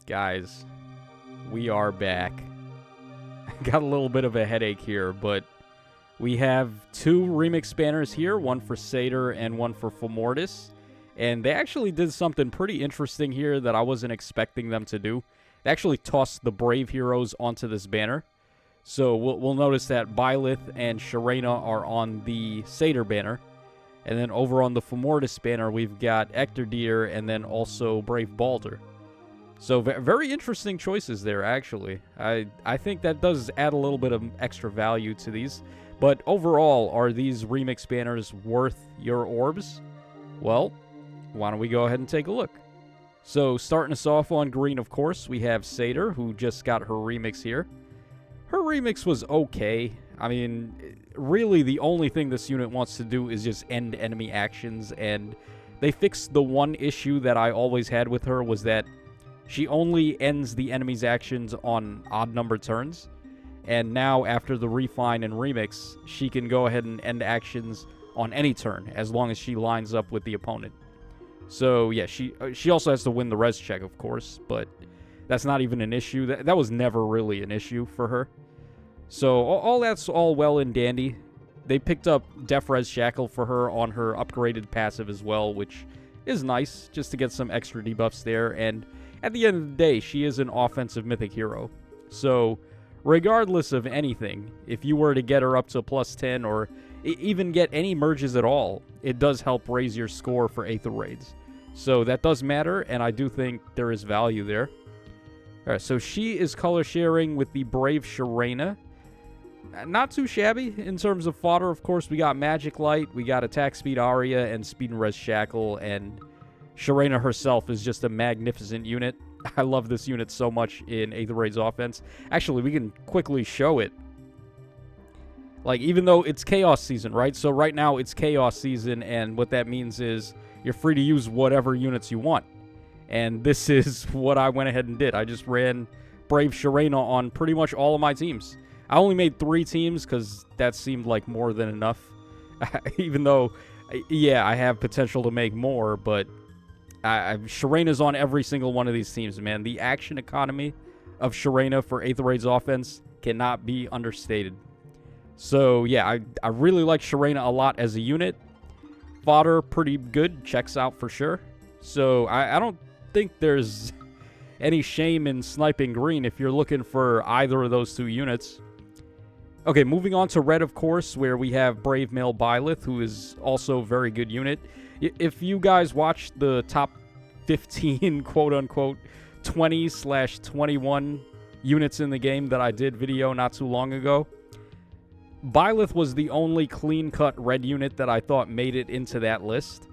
Guys, we are back. Got a little bit of a headache here, but we have two remix banners here, one for Seder and one for Fomortiis. And they actually did something pretty interesting here that I wasn't expecting them to do. They actually tossed the Brave heroes onto this banner. So we'll notice that Byleth and Sharena are on the Seder banner. And then over on the Fomortiis banner, we've got Ectordeer and then also Brave Balder. So very interesting choices there, actually. I think that does add a little bit of extra value to these. But overall, are these remix banners worth your orbs? Well, why don't we go ahead and take a look. So starting us off on green, of course, we have Seder, who just got her remix here. Her remix was okay. I mean, really the only thing this unit wants to do is just end enemy actions, and they fixed the one issue that I always had with her, was that she only ends the enemy's actions on odd-numbered turns. And now, after the refine and remix, she can go ahead and end actions on any turn, as long as she lines up with the opponent. So, yeah, she also has to win the res check, of course, but that's not even an issue. That was never really an issue for her. So, all that's all well and dandy. They picked up Def Res Shackle for her on her upgraded passive as well, which is nice, just to get some extra debuffs there. And at the end of the day, she is an offensive mythic hero. So, regardless of anything, if you were to get her up to plus 10 or even get any merges at all, it does help raise your score for Aether Raids. So that does matter, and I do think there is value there. Alright, so she is color sharing with the Brave Sharena. Not too shabby in terms of fodder, of course. We got Magic Light, we got Attack Speed Aria, and Speed and Res Shackle, and Sharena herself is just a magnificent unit. I love this unit so much in Aether Raids offense. Actually, we can quickly show it. Like, even though it's Chaos Season, right? So right now it's Chaos Season, and what that means is you're free to use whatever units you want. And this is what I went ahead and did. I just ran Brave Sharena on pretty much all of my teams. I only made 3 teams because that seemed like more than enough. Even though, yeah, I have potential to make more, but Sharena's on every single one of these teams, man. The action economy of Sharena for Aether Raids offense cannot be understated. So, yeah, I really like Sharena a lot as a unit. Fodder, pretty good. Checks out for sure. So, I don't think there's any shame in sniping green if you're looking for either of those two units. Okay, moving on to red, of course, where we have Brave Male Byleth, who is also a very good unit. If you guys watched the top 15, quote-unquote, 20/21 units in the game that I did video not too long ago, Byleth was the only clean-cut red unit that I thought made it into that list.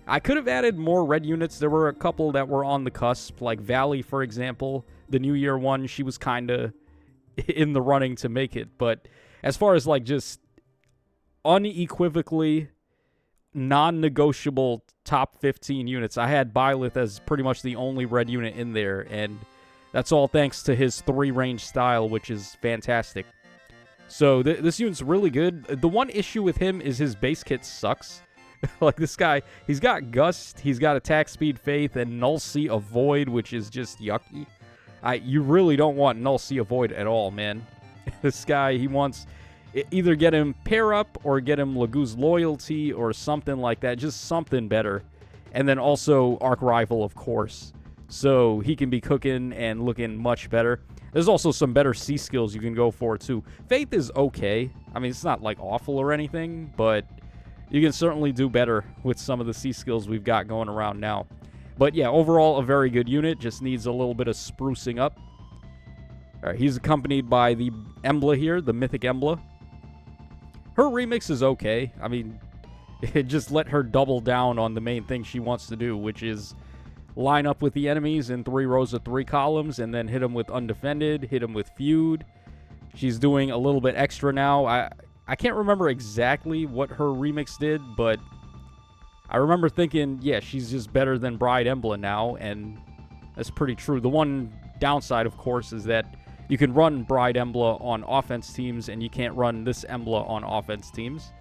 I could have added more red units. There were a couple that were on the cusp, like Valley, for example. The New Year one, she was kind of in the running to make it. But as far as, like, just unequivocally non-negotiable top 15 units, I had Byleth as pretty much the only red unit in there, and that's all thanks to his 3-range style, which is fantastic. So this unit's really good. The one issue with him is his base kit sucks. Like, this guy, he's got Gust, he's got Attack Speed Faith, and Null Sea Avoid, which is just yucky. You really don't want Null Sea Avoid at all, man. This guy, he wants either get him Pair Up or get him Lagoo's Loyalty or something like that. Just something better. And then also Arch Rival, of course. So he can be cooking and looking much better. There's also some better C skills you can go for, too. Faith is okay. I mean, it's not, like, awful or anything, but you can certainly do better with some of the C skills we've got going around now. But, yeah, overall, a very good unit. Just needs a little bit of sprucing up. All right, he's accompanied by the Emblem here, the Mythic Emblem. Her remix is okay. I mean, it just let her double down on the main thing she wants to do, which is line up with the enemies in 3 rows of 3 columns, and then hit them with Undefended, hit them with Feud. She's doing a little bit extra now. I can't remember exactly what her remix did, but I remember thinking, yeah, she's just better than Bride Emblem now, and that's pretty true. The one downside, of course, is that you can run Bride Emblem on offense teams, and you can't run this Emblem on offense teams.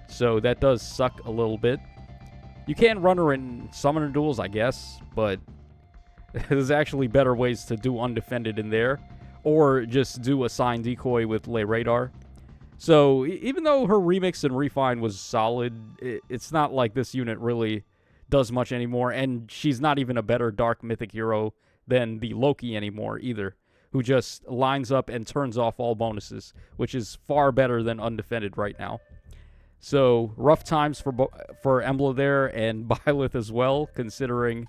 So that does suck a little bit. You can run her in summoner duels, I guess, but There's actually better ways to do undefended in there, or just do a sign decoy with Lay Radar. So even though her remix and refine was solid, it's not like this unit really does much anymore, and she's not even a better dark mythic hero than the Loki anymore either, who just lines up and turns off all bonuses, which is far better than undefended right now. So rough times for Emblem there, and Byleth as well, considering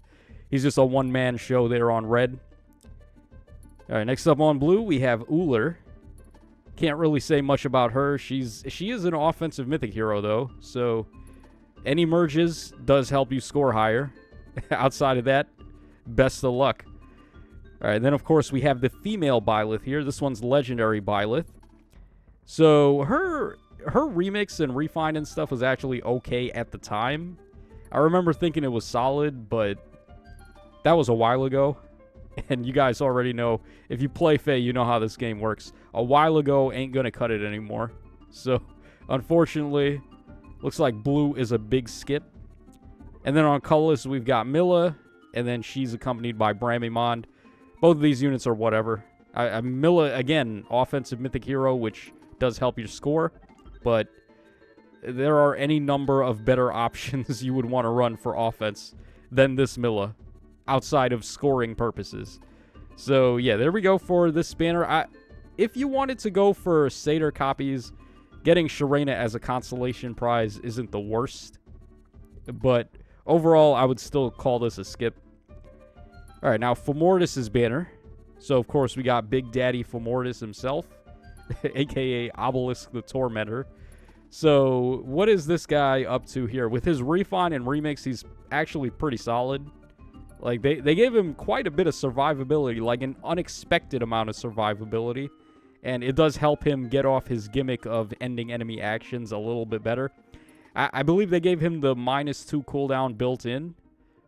he's just a one-man show there on red. All right, next up on blue, we have Uller. Can't really say much about her. She is an offensive mythic hero, though, so any merges does help you score higher. Outside of that, best of luck. All right, then, of course, we have the female Byleth here. This one's legendary Byleth. So her remix and refine and stuff was actually okay at the time. I remember thinking it was solid, but that was a while ago. And you guys already know, if you play Fae, you know how this game works. A while ago ain't going to cut it anymore. So, unfortunately, looks like blue is a big skip. And then on colorless, we've got Milla, and then she's accompanied by Bramimond. Both of these units are whatever. Milla, again, offensive mythic hero, which does help your score. But there are any number of better options you would want to run for offense than this Milla, outside of scoring purposes. So, yeah, there we go for this banner. If you wanted to go for Seder copies, getting Sharena as a consolation prize isn't the worst. But overall, I would still call this a skip. All right, now Fomortiis' banner. So, of course, we got Big Daddy Fomortiis himself, a.k.a. Obelisk the Tormentor. So, what is this guy up to here? With his refine and remix, he's actually pretty solid. Like, they gave him quite a bit of survivability, like an unexpected amount of survivability. And it does help him get off his gimmick of ending enemy actions a little bit better. I believe they gave him the -2 cooldown built in.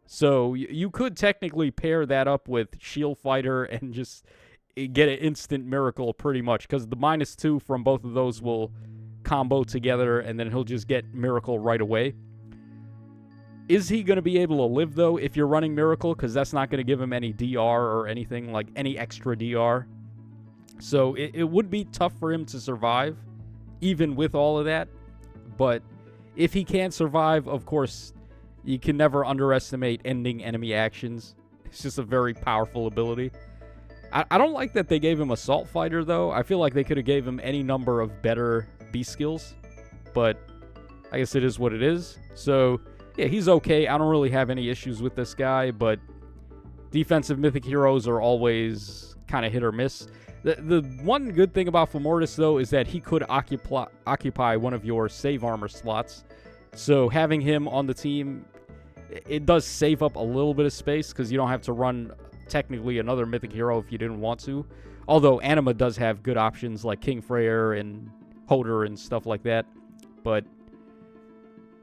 So you could technically pair that up with Shield Fighter and just get an instant miracle pretty much. Because the -2 from both of those will combo together, and then he'll just get miracle right away. Is he going to be able to live, though, if you're running Miracle? Because that's not going to give him any DR or anything, like any extra DR. So it would be tough for him to survive, even with all of that. But if he can survive, of course, you can never underestimate ending enemy actions. It's just a very powerful ability. I don't like that they gave him Assault Fighter, though. I feel like they could have gave him any number of better beast skills. But I guess it is what it is. So yeah, he's okay. I don't really have any issues with this guy, but defensive mythic heroes are always kind of hit or miss. The one good thing about Fomortiis, though, is that he could occupy one of your save armor slots. So having him on the team, it does save up a little bit of space, because you don't have to run, technically, another mythic hero if you didn't want to. Although Anima does have good options like King Freyr and Hoder and stuff like that. But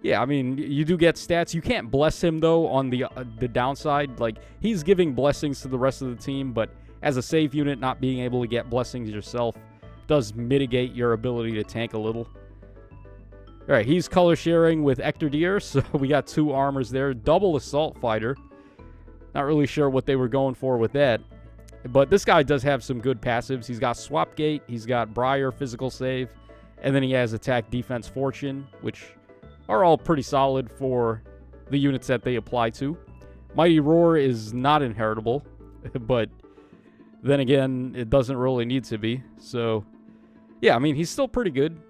yeah, I mean, you do get stats. You can't bless him, though, on the downside. Like, he's giving blessings to the rest of the team, but as a save unit, not being able to get blessings yourself does mitigate your ability to tank a little. All right, he's color sharing with Ectordeer, so we got 2 armors there. Double Assault Fighter. Not really sure what they were going for with that. But this guy does have some good passives. He's got Swap Gate, he's got Briar Physical Save, and then he has Attack, Defense, Fortune, which are all pretty solid for the units that they apply to. Mighty Roar is not inheritable, but then again, it doesn't really need to be. So, yeah, I mean, he's still pretty good.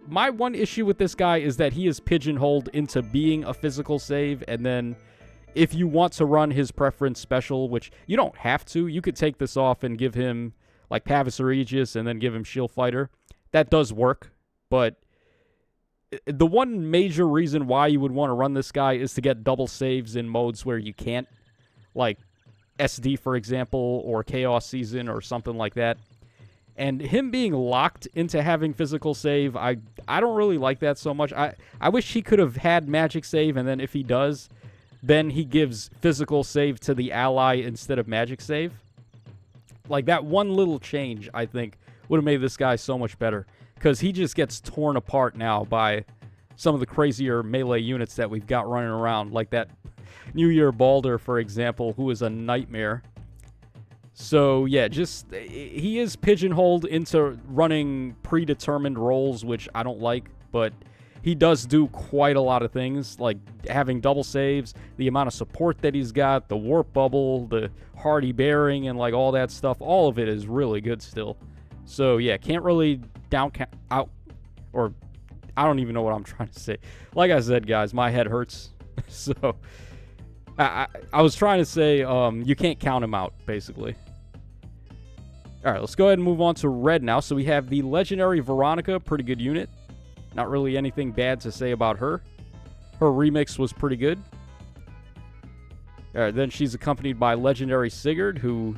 My one issue with this guy is that he is pigeonholed into being a physical save, and then if you want to run his preference special, which you don't have to, you could take this off and give him, like, Pavis or Aegis, and then give him Shield Fighter. That does work, but the one major reason why you would want to run this guy is to get double saves in modes where you can't, like SD, for example, or Chaos Season or something like that. And him being locked into having physical save, I don't really like that so much. I wish he could have had magic save, and then if he does, then he gives physical save to the ally instead of magic save. Like, that one little change, I think, would have made this guy so much better. Because he just gets torn apart now by some of the crazier melee units that we've got running around. Like that New Year Balder, for example, who is a nightmare. So, yeah, just, he is pigeonholed into running predetermined roles, which I don't like, but he does do quite a lot of things, like having double saves, the amount of support that he's got, the warp bubble, the hardy bearing, and, like, all that stuff. All of it is really good still. So, yeah, can't really I don't even know what I'm trying to say. Like I said, guys, my head hurts. So, I was trying to say, you can't count him out, basically. All right, let's go ahead and move on to red now. So we have the legendary Veronica, pretty good unit. Not really anything bad to say about her. Her remix was pretty good. All right, then she's accompanied by legendary Sigurd, who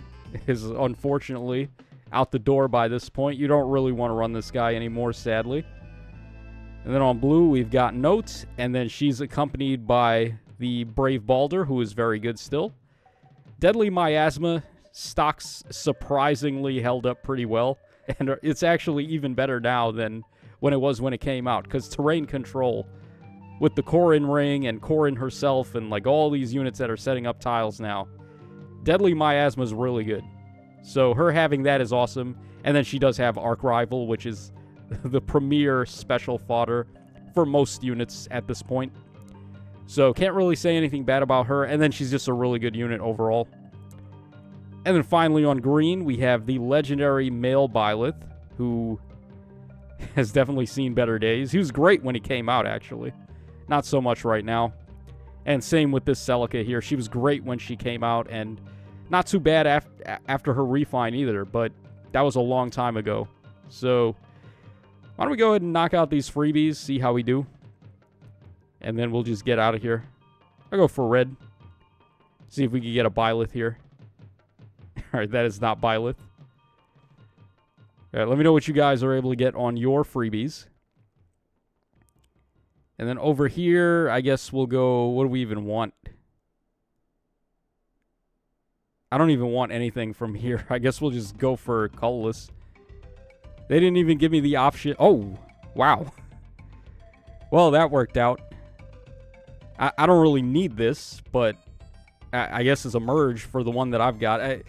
is unfortunately out the door by this point. You don't really want to run this guy anymore, sadly. And then on blue, we've got Note, and then she's accompanied by the Brave Balder, who is very good still. Deadly Miasma. Stocks surprisingly held up pretty well, and it's actually even better now than when it was when it came out, because terrain control with the Corrin ring and Corrin herself and like all these units that are setting up tiles now, Deadly Miasma is really good. So her having that is awesome, and then she does have Arc Rival, which is the premier special fodder for most units at this point. So can't really say anything bad about her, and then she's just a really good unit overall. And then finally on green, we have the legendary male Byleth, who has definitely seen better days. He was great when he came out, actually. Not so much right now. And same with this Celica here. She was great when she came out, and not too bad after her refine either, but that was a long time ago. So, why don't we go ahead and knock out these freebies, see how we do. And then we'll just get out of here. I'll go for red. See if we can get a Byleth here. Alright, that is not Byleth. Alright, let me know what you guys are able to get on your freebies. And then over here, I guess we'll go... What do we even want? I don't even want anything from here. I guess we'll just go for colorless. They didn't even give me the option... Oh, wow. Well, that worked out. I don't really need this, but I guess it's a merge for the one that I've got.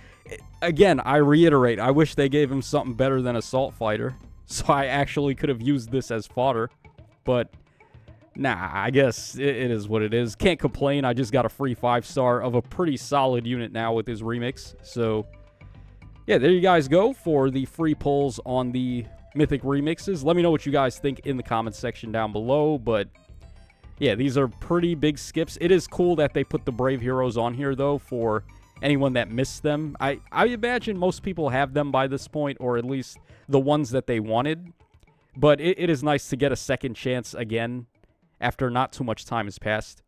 Again, I reiterate, I wish they gave him something better than Assault Fighter, so I actually could have used this as fodder. But, nah, I guess it is what it is. Can't complain, I just got a free 5-star of a pretty solid unit now with his remix. So, yeah, there you guys go for the free pulls on the Mythic remixes. Let me know what you guys think in the comments section down below, but... yeah, these are pretty big skips. It is cool that they put the Brave Heroes on here, though, for anyone that missed them. I imagine most people have them by this point, or at least the ones that they wanted. But it is nice to get a second chance again after not too much time has passed.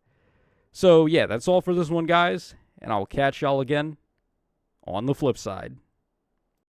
So, yeah, that's all for this one, guys. And I'll catch y'all again on the flip side.